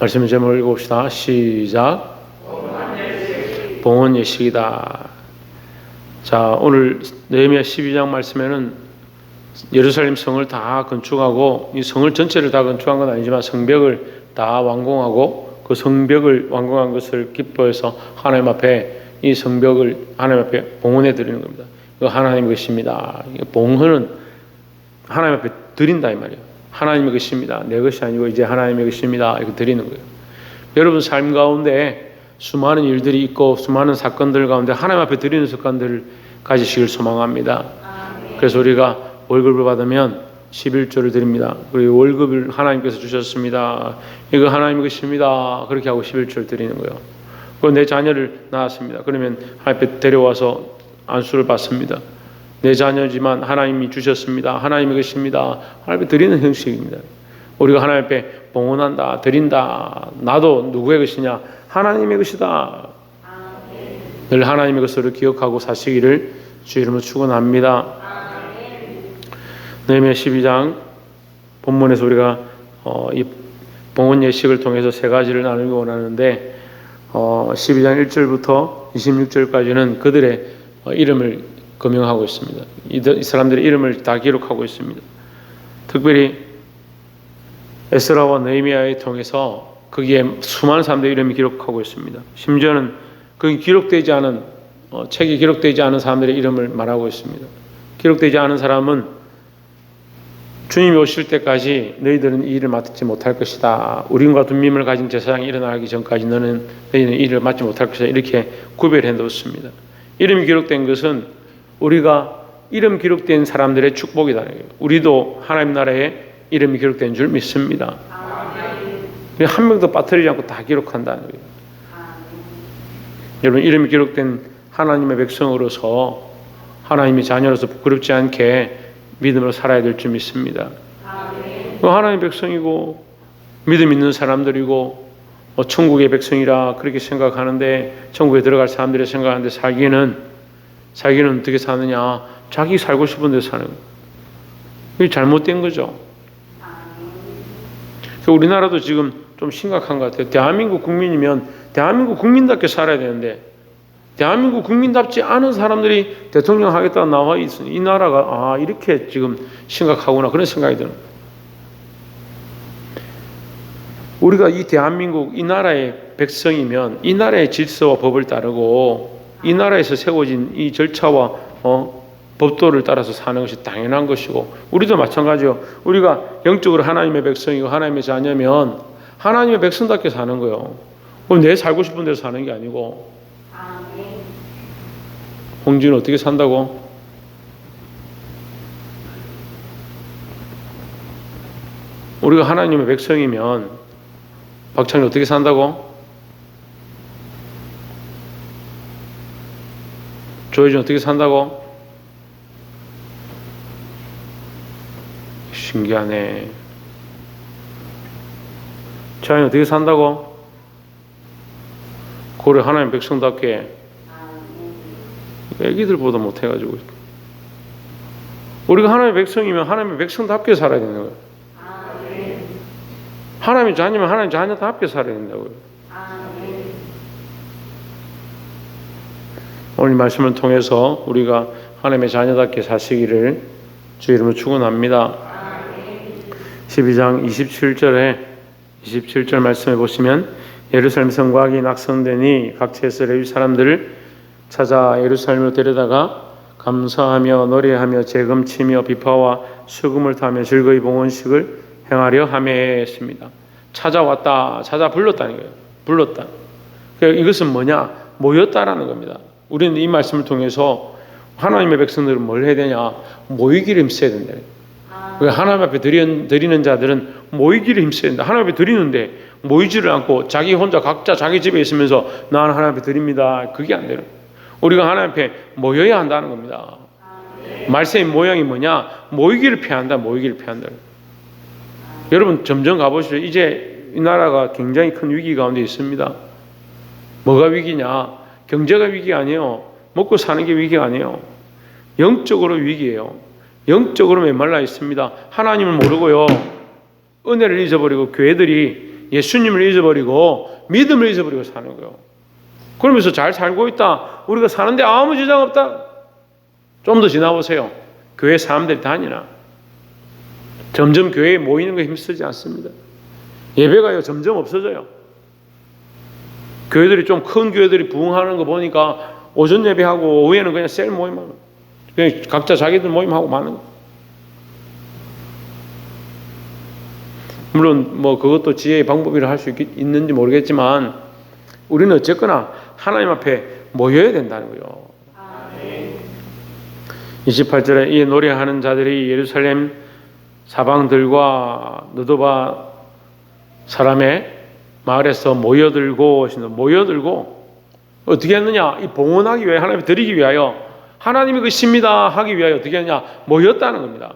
말씀의 제목을 읽어봅시다. 시작. 봉헌 예식이다. 자, 오늘 느헤미야 12장 말씀에는 예루살렘 성을 다 건축하고, 이 성을 전체를 다 건축한 건 아니지만 성벽을 다 완공하고, 그 성벽을 완공한 것을 기뻐해서 하나님 앞에 이 성벽을 하나님 앞에 봉헌해 드리는 겁니다. 이거 하나님의 것입니다. 봉헌은 하나님 앞에 드린다 이 말이에요. 하나님의 것입니다. 내 것이 아니고 이제 하나님의 것입니다. 이거 드리는 거예요. 여러분 삶 가운데 수많은 일들이 있고 수많은 사건들 가운데 하나님 앞에 드리는 습관들을 가지시길 소망합니다. 그래서 우리가 월급을 받으면 11조를 드립니다. 그리고 월급을 하나님께서 주셨습니다. 이거 하나님의 것입니다. 그렇게 하고 11조를 드리는 거예요. 그리고 내 자녀를 낳았습니다. 그러면 하나님 앞에 데려와서 안수를 받습니다. 내 자녀지만 하나님이 주셨습니다. 하나님의 것입니다. 하나님 앞에 드리는 형식입니다. 우리가 하나님 앞에 봉헌한다, 드린다. 나도 누구의 것이냐? 하나님의 것이다. 늘 하나님의 것으로 기억하고 사시기를 주 이름으로 축원합니다. 느헤미야 12장 본문에서 우리가 이 봉헌 예식을 통해서 세 가지를 나누기 원하는데 12장 1절부터 26절까지는 그들의 이름을 거명하고 있습니다. 이 사람들의 이름을 다 기록하고 있습니다. 특별히 에스라와 느헤미야를 통해서 거기에 수많은 사람들의 이름이 기록하고 있습니다. 심지어는 거기 기록되지 않은 책이 기록되지 않은 사람들의 이름을 말하고 있습니다. 기록되지 않은 사람은 주님이 오실 때까지 너희들은 이 일을 맡지 못할 것이다. 우림과 둠밈을 가진 제사장이 일어나기 전까지 너희는 이 일을 맡지 못할 것이다. 이렇게 구별해 놓습니다. 이름이 기록된 것은 우리가 이름 기록된 사람들의 축복이다. 우리도 하나님 나라에 이름이 기록된 줄 믿습니다. 한 명도 빠뜨리지 않고 다 기록한다는 거예요. 여러분, 이름이 기록된 하나님의 백성으로서 하나님의 자녀로서 부끄럽지 않게 믿음으로 살아야 될 줄 믿습니다. 하나님의 백성이고 믿음 있는 사람들이고 천국의 백성이라 그렇게 생각하는데, 천국에 들어갈 사람들이 생각하는데 자기는 어떻게 사느냐? 자기 살고 싶은 데 사는 거예요. 이게 잘못된 거죠. 우리나라도 지금 좀 심각한 것 같아요. 대한민국 국민이면 대한민국 국민답게 살아야 되는데, 대한민국 국민답지 않은 사람들이 대통령 하겠다고 나와 있으니 이 나라가 이렇게 지금 심각하구나, 그런 생각이 드는 거예요. 우리가 이 대한민국, 이 나라의 백성이면 이 나라의 질서와 법을 따르고 이 나라에서 세워진 이 절차와 법도를 따라서 사는 것이 당연한 것이고, 우리도 마찬가지요. 우리가 영적으로 하나님의 백성이고 하나님의 자녀면 하나님의 백성답게 사는 거예요. 내 살고 싶은 대로 사는 게 아니고. 홍진은 어떻게 산다고? 우리가 하나님의 백성이면 박찬이 어떻게 산다고? 조혜진 어떻게 산다고? 신기하네. 자연이 어떻게 산다고? 고래 하나님 백성답게. 애기들보다 못해가지고. 우리가 하나님의 백성이면 하나님의 백성답게 살아야 되는 거예요. 하나님의 자녀면 하나님의 자녀답게 살아야 된다고요. 오늘 말씀을 통해서 우리가 하나님의 자녀답게 사시기를 주 이름으로 축원합니다. 12장 27절 말씀해 보시면, 예루살렘 성곽이 낙성되니 각 지에서 레위 사람들을 찾아 예루살렘으로 데려다가 감사하며 노래하며 재금치며 비파와 수금을 타며 즐거이 봉헌식을 행하려 하매했습니다. 찾아왔다, 찾아 불렀다는 거예요. 불렀다. 이것은 뭐냐? 모였다라는 겁니다. 우리는 이 말씀을 통해서 하나님의 백성들은 뭘 해야 되냐? 모이기를 힘써야 된다. 하나님 앞에 드리는 자들은 모이기를 힘써야 된다. 하나님 앞에 드리는데 모이지를 않고 자기 혼자 각자 자기 집에 있으면서 나는 하나님 앞에 드립니다, 그게 안 되는 거예요. 우리가 하나님 앞에 모여야 한다는 겁니다. 말세의 모양이 뭐냐? 모이기를 피한다. 모이기를 피한다. 여러분 점점 가보시죠. 이제 이 나라가 굉장히 큰 위기 가운데 있습니다. 뭐가 위기냐? 경제가 위기가 아니에요. 먹고 사는 게 위기가 아니에요. 영적으로 위기예요. 영적으로 메말라 있습니다. 하나님을 모르고요, 은혜를 잊어버리고 교회들이 예수님을 잊어버리고 믿음을 잊어버리고 사는 거예요. 그러면서 잘 살고 있다. 우리가 사는데 아무 지장 없다. 좀 더 지나보세요. 교회 사람들이 다니나. 점점 교회에 모이는 거 힘쓰지 않습니다. 예배가요 점점 없어져요. 교회들이 좀 큰 교회들이 부흥하는 거 보니까 오전 예배하고 오후에는 그냥 셀 모임하고 그냥 각자 자기들 모임하고 마는 거. 물론 뭐 그것도 지혜의 방법이라 할 수 있는지 모르겠지만 우리는 어쨌거나 하나님 앞에 모여야 된다는 거예요. 28절에 이 노래하는 자들이 예루살렘 사방들과 느도바 사람의 마을에서 모여들고 어떻게 했느냐? 이 봉헌하기 위하여 하나님께 드리기 위하여 하나님의 것입니다 하기 위하여 어떻게 했냐? 모였다는 겁니다.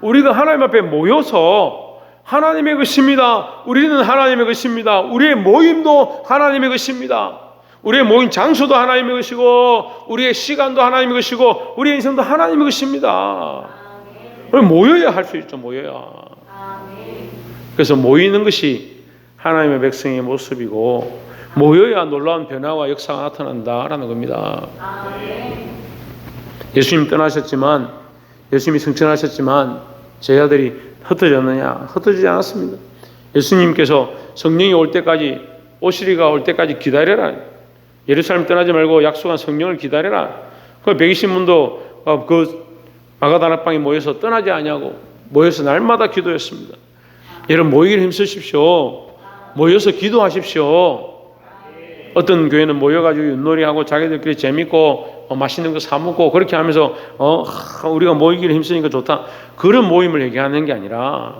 우리가 하나님 앞에 모여서 하나님의 것입니다. 우리는 하나님의 것입니다. 우리의 모임도 하나님의 것입니다. 우리의 모임 장소도 하나님의 것이고 우리의 시간도 하나님의 것이고 우리의 인생도 하나님의 것입니다. 모여야 할 수 있죠. 모여야. 그래서 모이는 것이 하나님의 백성의 모습이고 모여야 놀라운 변화와 역사가 나타난다라는 겁니다. 예수님 떠나셨지만 예수님이 승천하셨지만 제자들이 흩어졌느냐? 흩어지지 않았습니다. 예수님께서 성령이 올 때까지 오시리가 올 때까지 기다려라. 예루살렘 떠나지 말고 약속한 성령을 기다려라. 그 120문도 그 마가다락방에 모여서 떠나지 아니하고 모여서 날마다 기도했습니다. 여러분 모이기를 힘쓰십시오. 모여서 기도하십시오. 어떤 교회는 모여가지고 윷놀이하고 자기들끼리 재밌고 맛있는 거 사 먹고 그렇게 하면서 우리가 모이기를 힘쓰니까 좋다. 그런 모임을 얘기하는 게 아니라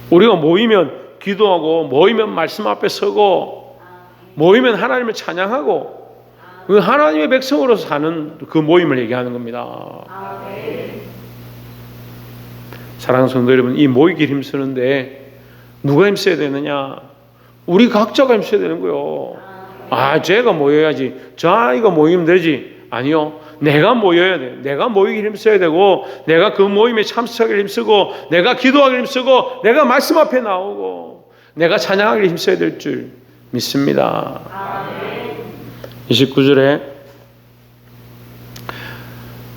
우리가 모이면 기도하고 모이면 말씀 앞에 서고 모이면 하나님을 찬양하고 그 하나님의 백성으로서 사는 그 모임을 얘기하는 겁니다. 사랑하는 성도 여러분, 이 모이기를 힘쓰는데 누가 힘써야 되느냐? 우리 각자가 힘써야 되는 거예요. 제가 모여야지. 저 아이가 모이면 되지. 아니요. 내가 모여야 돼. 내가 모이기를 힘써야 되고 내가 그 모임에 참석하기를 힘쓰고 내가 기도하기를 힘쓰고 내가 말씀 앞에 나오고 내가 찬양하기를 힘써야 될 줄 믿습니다. 29절에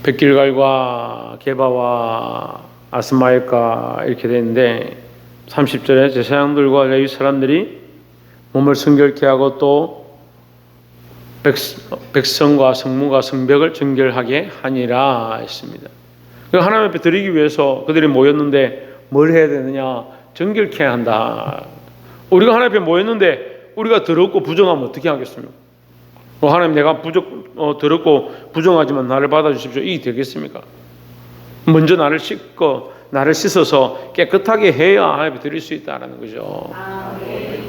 백길갈과 게바와 아스마엘가 이렇게 되는데 30절에 제사장들과 레위 사람들이 몸을 성결케 하고 또 백성과 성문과 성벽을 정결하게 하니라 했습니다. 하나님 앞에 드리기 위해서 그들이 모였는데 뭘 해야 되느냐? 정결케 한다. 우리가 하나님 앞에 모였는데 우리가 더럽고 부정하면 어떻게 하겠습니까? 하나님 내가 더럽고 부정하지만 나를 받아주십시오. 이게 되겠습니까? 먼저 나를 씻고 나를 씻어서 깨끗하게 해야 하나님 앞에 드릴 수 있다는 거죠.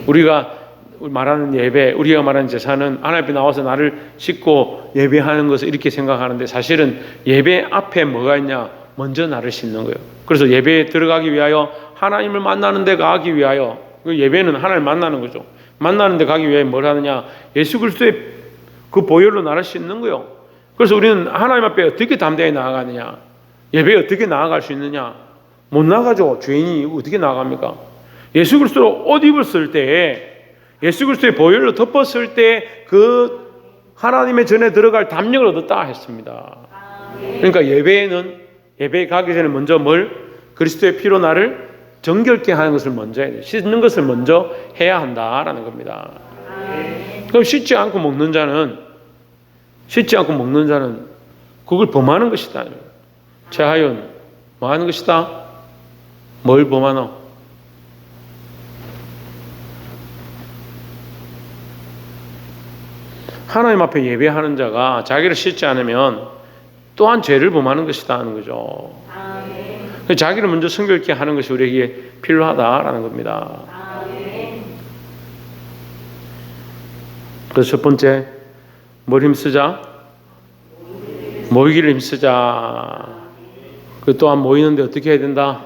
우리가 말하는 예배, 우리가 말하는 제사는 하나님 앞에 나와서 나를 씻고 예배하는 것을 이렇게 생각하는데 사실은 예배 앞에 뭐가 있냐? 먼저 나를 씻는 거예요. 그래서 예배에 들어가기 위하여 하나님을 만나는 데 가기 위하여 예배는 하나님을 만나는 거죠. 만나는 데 가기 위해 뭘 하느냐? 예수 그리스도의 그 보혈로 나를 씻는 거예요. 그래서 우리는 하나님 앞에 어떻게 담대히 나아가느냐? 예배에 어떻게 나아갈 수 있느냐? 못 나가죠. 죄인이 어떻게 나아갑니까? 예수 그리스도로 옷 입었을 때 예수 그리스도의 보혈로 덮었을 때 그 하나님의 전에 들어갈 담력을 얻었다 했습니다. 그러니까 예배에 가기 전에 먼저 그리스도의 피로 나를 정결케 하는 것을 먼저 해야 돼요. 씻는 것을 먼저 해야 한다라는 겁니다. 그럼 씻지 않고 먹는 자는 그걸 범하는 것이다. 제하연 뭐 하는 것이다? 뭘 범하노? 하나님 앞에 예배하는 자가 자기를 씻지 않으면 또한 죄를 범하는 것이다 하는 거죠. 자기를 먼저 성결케 하는 것이 우리에게 필요하다라는 겁니다. 그래서 첫 번째 뭘 힘쓰자? 모이기를 힘쓰자. 그 또한 모이는데 어떻게 해야 된다?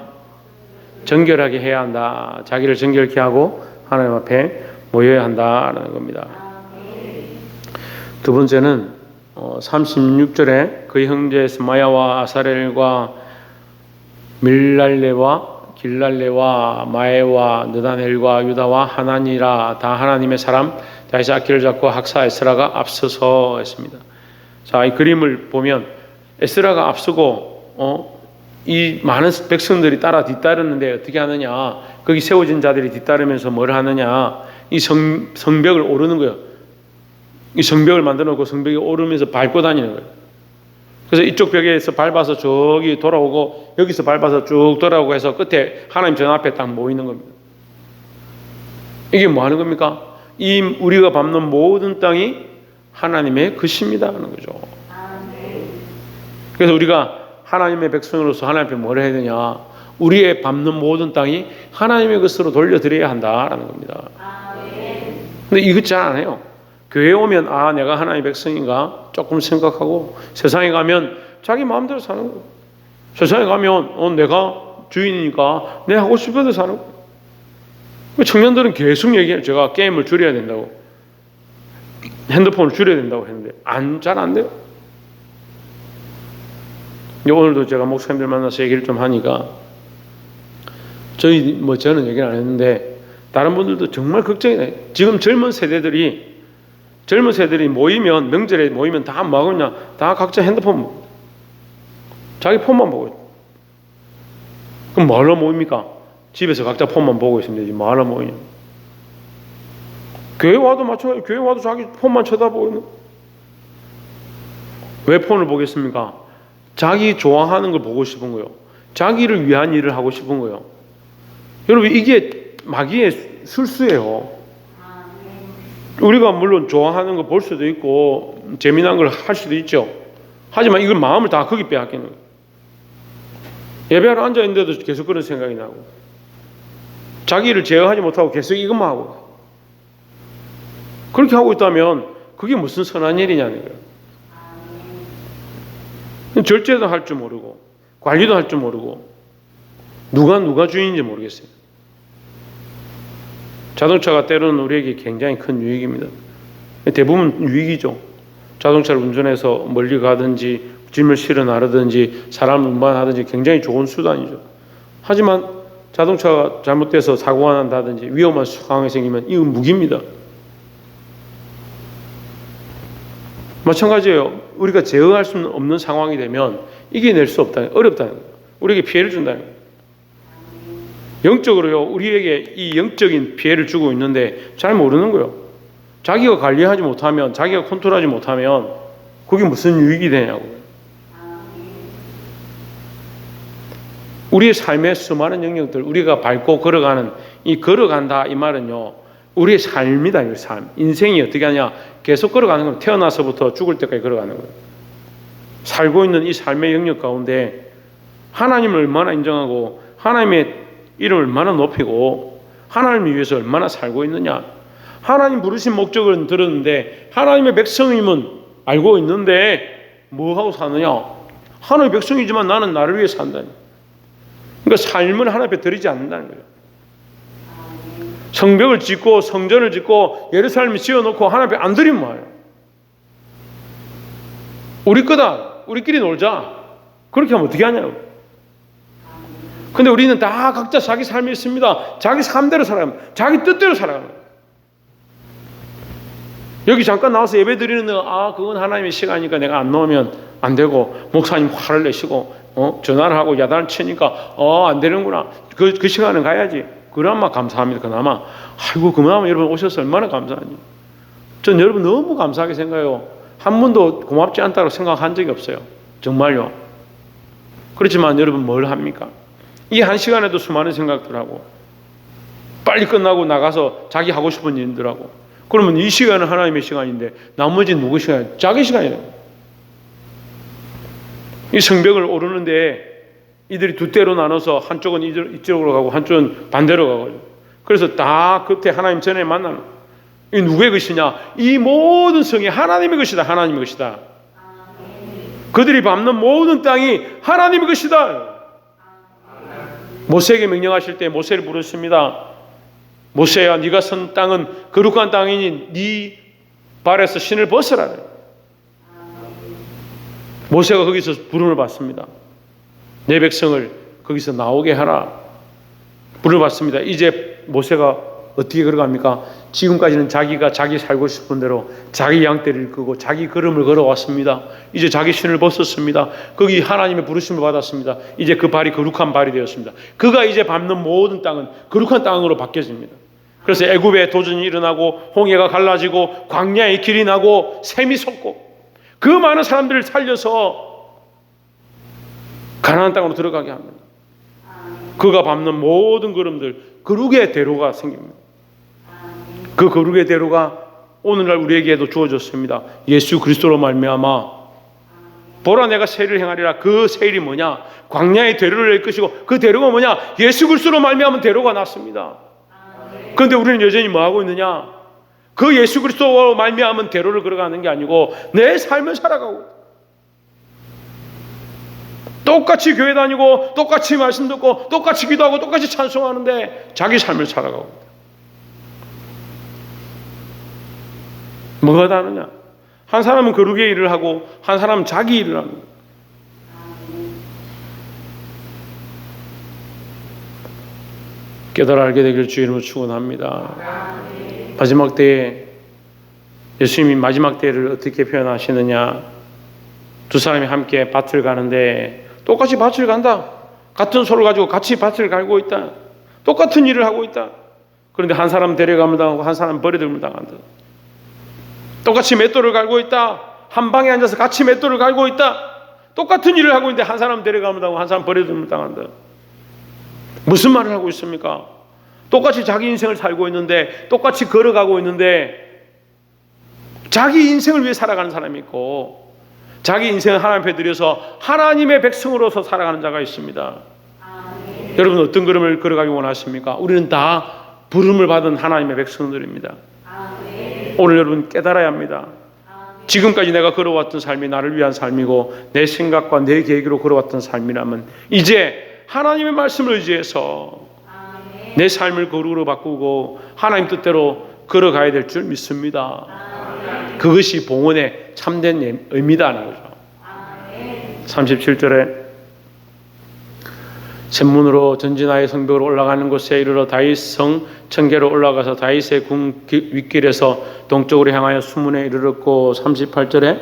정결하게 해야 한다. 자기를 정결케 하고 하나님 앞에 모여야 한다라는 겁니다. 두 번째는 36절에 그의 형제 스마야와 아사렐과 밀랄레와 길랄레와 마에와 느다넬과 유다와 하나니라 다 하나님의 사람. 다시 악기를 잡고 학사 에스라가 앞서서 했습니다. 자, 이 그림을 보면 에스라가 앞서고 이 많은 백성들이 뒤따르는데 어떻게 하느냐? 거기 세워진 자들이 뒤따르면서 뭘 하느냐? 이 성벽을 오르는 거예요. 이 성벽을 만들어 놓고 성벽에 오르면서 밟고 다니는 거예요. 그래서 이쪽 벽에서 밟아서 저기 돌아오고 여기서 밟아서 쭉 돌아오고 해서 끝에 하나님 전 앞에 딱 모이는 겁니다. 이게 뭐 하는 겁니까? 이 우리가 밟는 모든 땅이 하나님의 것입니다 하는 거죠. 그래서 우리가 하나님의 백성으로서 하나님 앞에 뭘 해야 되냐? 우리의 밟는 모든 땅이 하나님의 것으로 돌려드려야 한다라는 겁니다. 근데 이것 잘 안 해요. 교회에 오면 내가 하나님의 백성인가 조금 생각하고, 세상에 가면 자기 마음대로 사는 거예요. 세상에 가면 내가 주인이니까 내 하고 싶은 대로 사는 거예요. 청년들은 계속 얘기해요. 제가 게임을 줄여야 된다고, 핸드폰을 줄여야 된다고 했는데 잘 안 돼요. 오늘도 제가 목사님들 만나서 얘기를 좀 하니까 저는 얘기를 안 했는데 다른 분들도 정말 걱정이 나요. 지금 젊은 세대들이 모이면, 명절에 모이면 다 뭐 하겠냐? 다 각자 핸드폰, 자기 폰만 보고 있어요. 그럼 뭐하러 모입니까? 집에서 각자 폰만 보고 있으면 되지 뭐하러 모이냐? 교회 와도 마찬가지예요. 교회 와도 자기 폰만 쳐다보고 있는. 왜 폰을 보겠습니까? 자기 좋아하는 걸 보고 싶은 거예요. 자기를 위한 일을 하고 싶은 거예요. 여러분, 이게 마귀의 술수예요. 우리가 물론 좋아하는 거 볼 수도 있고 재미난 걸 할 수도 있죠. 하지만 이걸 마음을 다 거기 빼앗기는 거예요. 예배하러 앉아있는데도 계속 그런 생각이 나고, 자기를 제어하지 못하고 계속 이것만 하고, 그렇게 하고 있다면 그게 무슨 선한 일이냐는 거예요. 절제도 할 줄 모르고 관리도 할 줄 모르고 누가 주인인지 모르겠어요. 자동차가 때로는 우리에게 굉장히 큰 유익입니다. 대부분 유익이죠. 자동차를 운전해서 멀리 가든지 짐을 실어 나르든지 사람을 운반하든지 굉장히 좋은 수단이죠. 하지만 자동차가 잘못돼서 사고가 난다든지 위험한 상황이 생기면 이건 무기입니다. 마찬가지예요. 우리가 제어할 수 없는 상황이 되면 이겨낼 수 없다는, 어렵다는 거예요. 우리에게 피해를 준다는 거예요. 영적으로요, 우리에게 이 영적인 피해를 주고 있는데 잘 모르는 거예요. 자기가 관리하지 못하면, 자기가 컨트롤하지 못하면 그게 무슨 유익이 되냐고요. 우리의 삶의 수많은 영역들, 우리가 밟고 걸어가는 이 걸어간다 이 말은요, 우리의 삶이다. 이 삶, 인생이 어떻게 하냐, 계속 걸어가는 겁니다. 태어나서부터 죽을 때까지 걸어가는 거예요. 살고 있는 이 삶의 영역 가운데 하나님을 얼마나 인정하고 하나님의 이름을 얼마나 높이고 하나님을 위해서 얼마나 살고 있느냐. 하나님 부르신 목적은 들었는데, 하나님의 백성임은 알고 있는데 뭐하고 사느냐. 하나님의 백성이지만 나는 나를 위해 산다니. 그러니까 삶을 하나님 앞에 드리지 않는다는 거예요. 성벽을 짓고 성전을 짓고 예루살렘을 지어놓고 하나님 앞에 안 드리면 뭐예요? 우리 거다, 우리끼리 놀자, 그렇게 하면 어떻게 하냐고. 근데 우리는 다 각자 자기 삶이 있습니다. 자기 삶대로 살아갑니다. 자기 뜻대로 살아갑니다. 여기 잠깐 나와서 예배 드리는데 그건 하나님의 시간이니까 내가 안 나오면 안 되고, 목사님 화를 내시고 전화를 하고 야단을 치니까 안 되는구나. 그 시간은 가야지. 그나마 감사합니다. 그나마. 아이고, 그나마 여러분 오셔서 얼마나 감사하니. 전 여러분 너무 감사하게 생각해요. 한 번도 고맙지 않다고 생각한 적이 없어요. 정말요. 그렇지만 여러분 뭘 합니까? 이 한 시간에도 수많은 생각들 하고, 빨리 끝나고 나가서 자기 하고 싶은 일들 하고, 그러면 이 시간은 하나님의 시간인데 나머지 누구 시간이에요? 자기 시간이에요. 이 성벽을 오르는데 이들이 두 때로 나눠서 한쪽은 이쪽으로 가고 한쪽은 반대로 가고, 그래서 다 끝에 하나님 전에 만나는, 이 누구의 것이냐? 이 모든 성이 하나님의 것이다. 하나님의 것이다. 그들이 밟는 모든 땅이 하나님의 것이다. 모세에게 명령하실 때 모세를 부르십니다. 모세야, 네가 선 땅은 거룩한 땅이니 네 발에서 신을 벗으라. 모세가 거기서 부름을 받습니다. 내 백성을 거기서 나오게 하라. 물어봤습니다. 이제 모세가 어떻게 걸어갑니까? 지금까지는 자기가 자기 살고 싶은 대로 자기 양떼를 끄고 자기 걸음을 걸어왔습니다. 이제 자기 신을 벗었습니다. 거기 하나님의 부르심을 받았습니다. 이제 그 발이 거룩한 발이 되었습니다. 그가 이제 밟는 모든 땅은 거룩한 땅으로 바뀌어집니다. 그래서 애굽에 도전이 일어나고 홍해가 갈라지고 광야에 길이 나고 샘이 솟고 그 많은 사람들을 살려서 가나안 땅으로 들어가게 합니다. 그가 밟는 모든 걸음들 거룩의 대로가 생깁니다. 그 거룩의 대로가 오늘날 우리에게도 주어졌습니다. 예수 그리스도로 말미암아 보라 내가 세일을 행하리라. 그 세일이 뭐냐? 광야의 대로를 이끄시고 그 대로가 뭐냐? 예수 그리스도로 말미암은 대로가 났습니다. 그런데 우리는 여전히 뭐 하고 있느냐? 그 예수 그리스도로 말미암은 대로를 걸어가는 게 아니고 내 삶을 살아가고 똑같이 교회 다니고 똑같이 말씀 듣고 똑같이 기도하고 똑같이 찬송하는데 자기 삶을 살아가고 있다. 뭐가 다르냐? 한 사람은 거룩의 일을 하고 한 사람은 자기 일을 합니다. 깨달아 알게 되길 주 이름으로 축원합니다. 마지막 때에 예수님이 마지막 때를 어떻게 표현하시느냐? 두 사람이 함께 밭을 가는데 똑같이 밭을 간다. 같은 소를 가지고 같이 밭을 갈고 있다. 똑같은 일을 하고 있다. 그런데 한 사람 데려가면 당하고 한 사람 버려들면 당한다. 똑같이 맷돌을 갈고 있다. 한 방에 앉아서 같이 맷돌을 갈고 있다. 똑같은 일을 하고 있는데 한 사람 데려가면 당하고 한 사람 버려들면 당한다. 무슨 말을 하고 있습니까? 똑같이 자기 인생을 살고 있는데 똑같이 걸어가고 있는데 자기 인생을 위해 살아가는 사람이 있고 자기 인생을 하나님 앞에 드려서 하나님의 백성으로서 살아가는 자가 있습니다. 여러분 어떤 걸음을 걸어가기 원하십니까? 우리는 다 부름을 받은 하나님의 백성들입니다. 오늘 여러분 깨달아야 합니다. 지금까지 내가 걸어왔던 삶이 나를 위한 삶이고 내 생각과 내 계획으로 걸어왔던 삶이라면 이제 하나님의 말씀을 의지해서 내 삶을 거룩으로 바꾸고 하나님 뜻대로 걸어가야 될 줄 믿습니다. 그것이 봉헌의 참된 의미다는 거죠. 37절에 샘문으로 전진하여 성벽으로 올라가는 곳에 이르러 다윗 성 청계로 올라가서 다윗의 궁 윗길에서 동쪽으로 향하여 수문에 이르렀고 38절에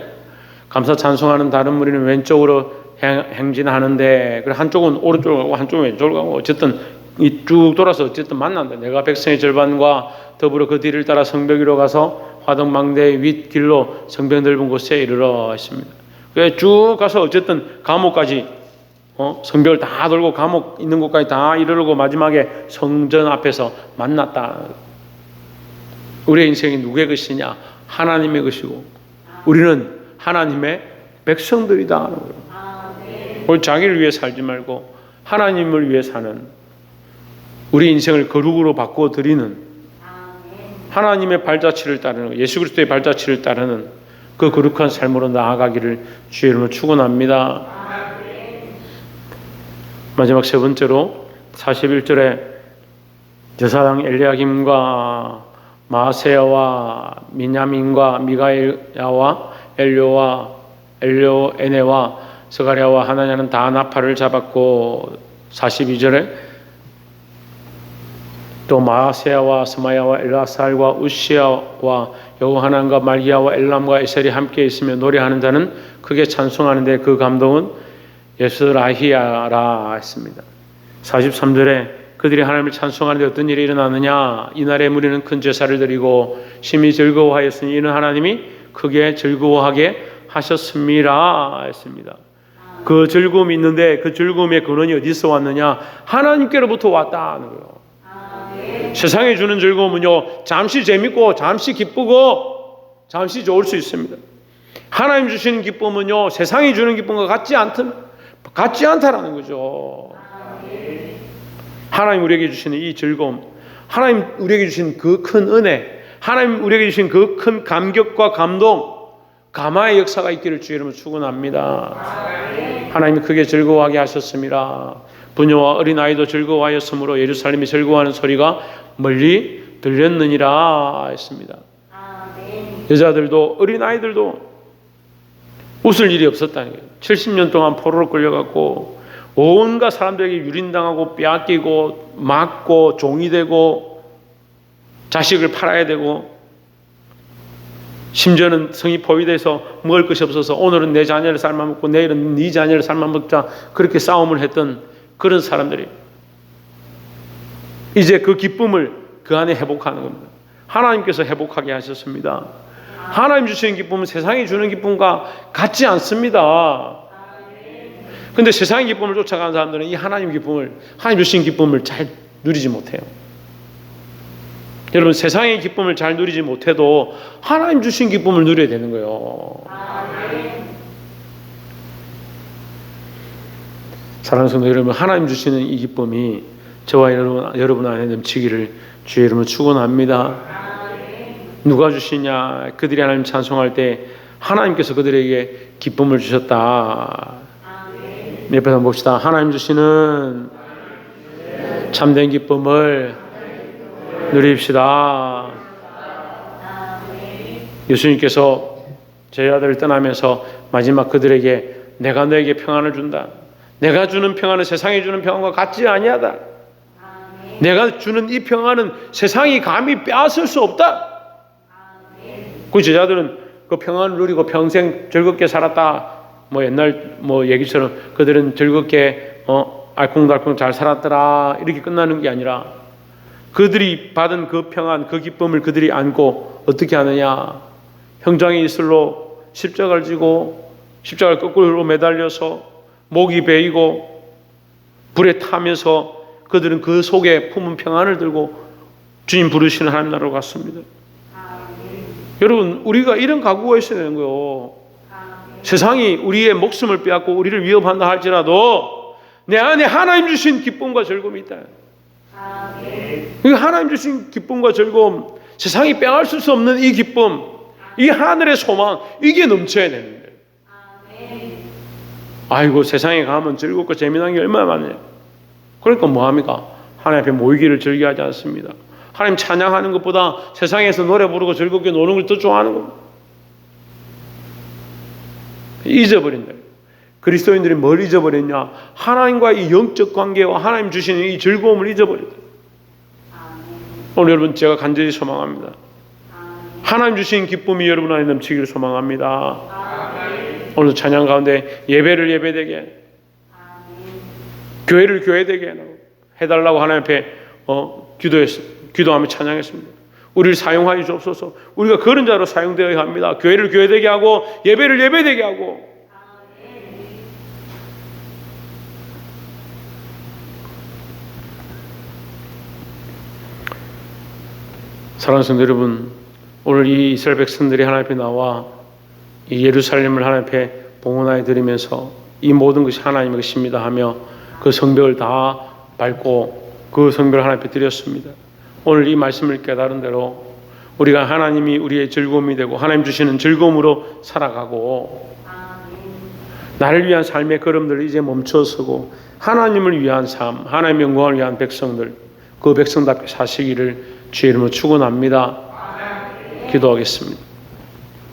감사 찬송하는 다른 무리는 왼쪽으로 행진하는데 한쪽은 오른쪽으로 가고 한쪽은 왼쪽으로 가고 어쨌든 이 쭉 돌아서 어쨌든 만난다. 내가 백성의 절반과 더불어 그 뒤를 따라 성벽 위로 가서 화덕망대의 윗길로 성벽 넓은 곳에 이르러 했습니다. 쭉 가서 어쨌든 감옥까지 성벽을 다 돌고 감옥 있는 곳까지 다 이르르고 마지막에 성전 앞에서 만났다. 우리의 인생이 누구의 것이냐? 하나님의 것이고 우리는 하나님의 백성들이다 하는 거예요. 오늘 자기를 위해 살지 말고 하나님을 위해 사는 우리 인생을 거룩으로 바꾸어 드리는 하나님의 발자취를 따르는 예수 그리스도의 발자취를 따르는 그 거룩한 삶으로 나아가기를 주의 이름으로 축원합니다. 마지막 세 번째로 41절에 여사장 엘리야김과 마세야와 미냐민과 미가야와 엘료에네와 스가랴와 하나냐는 다 나팔을 잡았고 42절에 또 마세야와 스마야와 엘라살과 우시야와 여호하난과 말기야와 엘람과 에셀이 함께 있으며 노래하는 자는 크게 찬송하는데 그 감동은 예스라히야라 했습니다. 43절에 그들이 하나님을 찬송하는데 어떤 일이 일어나느냐? 이날에 무리는 큰 제사를 드리고 심히 즐거워하였으니 이는 하나님이 크게 즐거워하게 하셨습니다 했습니다. 그 즐거움이 있는데 그 즐거움의 근원이 어디서 왔느냐? 하나님께로부터 왔다는 거예요. 세상에 주는 즐거움은요 잠시 재밌고 잠시 기쁘고 잠시 좋을 수 있습니다. 하나님 주시는 기쁨은요 세상이 주는 기쁨과 같지 않다라는 거죠. 하나님 우리에게 주시는 이 즐거움, 하나님 우리에게 주신 그 큰 은혜, 하나님 우리에게 주신 그 큰 감격과 감동, 감화의 역사가 있기를 주의 이름으로 축원합니다. 하나님이 크게 즐거워하게 하셨습니다. 부녀와 어린아이도 즐거워하였으므로 예루살렘이 즐거워하는 소리가 멀리 들렸느니라 했습니다. 여자들도 어린아이들도 웃을 일이 없었다는 거예요. 70년 동안 포로로 끌려갔고 온갖 사람들에게 유린당하고 빼앗기고 맞고 종이 되고 자식을 팔아야 되고 심지어는 성이 포위돼서 먹을 것이 없어서 오늘은 내 자녀를 삶아먹고 내일은 네 자녀를 삶아먹자 그렇게 싸움을 했던 그런 사람들이 이제 그 기쁨을 그 안에 회복하는 겁니다. 하나님께서 회복하게 하셨습니다. 하나님 주시는 기쁨은 세상이 주는 기쁨과 같지 않습니다. 근데 세상의 기쁨을 쫓아가는 사람들은 이 하나님 기쁨을, 하나님 주신 기쁨을 잘 누리지 못해요. 여러분, 세상의 기쁨을 잘 누리지 못해도 하나님 주신 기쁨을 누려야 되는 거예요. 사랑하는 성도 여러분, 하나님 주시는 이 기쁨이 저와 여러분 안에 넘치기를 주의 이름으로 축원합니다. 누가 주시냐? 그들이 하나님 찬송할 때 하나님께서 그들에게 기쁨을 주셨다. 옆에서 한번 봅시다. 하나님 주시는 참된 기쁨을 누립시다. 예수님께서 저희 아들을 떠나면서 마지막 그들에게 내가 너에게 평안을 준다. 내가 주는 평안은 세상이 주는 평안과 같지 아니하다. 내가 주는 이 평안은 세상이 감히 빼앗을 수 없다. 그 제자들은 그 평안을 누리고 평생 즐겁게 살았다. 옛날 얘기처럼 그들은 즐겁게 알콩달콩 잘 살았더라 이렇게 끝나는 게 아니라 그들이 받은 그 평안, 그 기쁨을 그들이 안고 어떻게 하느냐? 형장의 이슬로 십자가를 지고 십자가를 거꾸로 매달려서 목이 베이고 불에 타면서 그들은 그 속에 품은 평안을 들고 주님 부르시는 하나님 나라로 갔습니다. 여러분, 우리가 이런 각오가 있어야 되는 거예요. 세상이 우리의 목숨을 빼앗고 우리를 위협한다 할지라도 내 안에 하나님 주신 기쁨과 즐거움이 있다. 하나님 주신 기쁨과 즐거움, 세상이 빼앗을 수 없는 이 기쁨, 이 하늘의 소망, 이게 넘쳐야 되는데. 아이고, 세상에 가면 즐겁고 재미난 게 얼마나 많냐. 그러니까 뭐합니까? 하나님 앞에 모이기를 즐겨하지 않습니다. 하나님 찬양하는 것보다 세상에서 노래 부르고 즐겁게 노는 걸 더 좋아하는 겁니다. 잊어버린다. 그리스도인들이 뭘 잊어버렸냐? 하나님과의 영적 관계와 하나님 주시는 이 즐거움을 잊어버렸다. 오늘 여러분, 제가 간절히 소망합니다. 하나님 주신 기쁨이 여러분 안에 넘치기를 소망합니다. 오늘 찬양 가운데 예배를 예배되게, 교회를 교회되게 해달라고 하나님 앞에 기도하며 찬양했습니다. 우리를 사용하여 주옵소서. 우리가 그런 자로 사용되어야 합니다. 교회를 교회되게 하고 예배를 예배되게 하고. 사랑하는 성도 여러분, 오늘 이 이스라엘 백성들이 하나님 앞에 나와 이 예루살렘을 하나님 앞에 봉헌하여 드리면서 이 모든 것이 하나님의 것입니다 하며 그 성벽을 다 밟고 그 성벽을 하나님 앞에 드렸습니다. 오늘 이 말씀을 깨달은 대로 우리가 하나님이 우리의 즐거움이 되고 하나님 주시는 즐거움으로 살아가고 나를 위한 삶의 걸음들을 이제 멈춰서고 하나님을 위한 삶, 하나님의 영광을 위한 백성들, 그 백성답게 사시기를 주의 이름으로 축원합니다. 기도하겠습니다.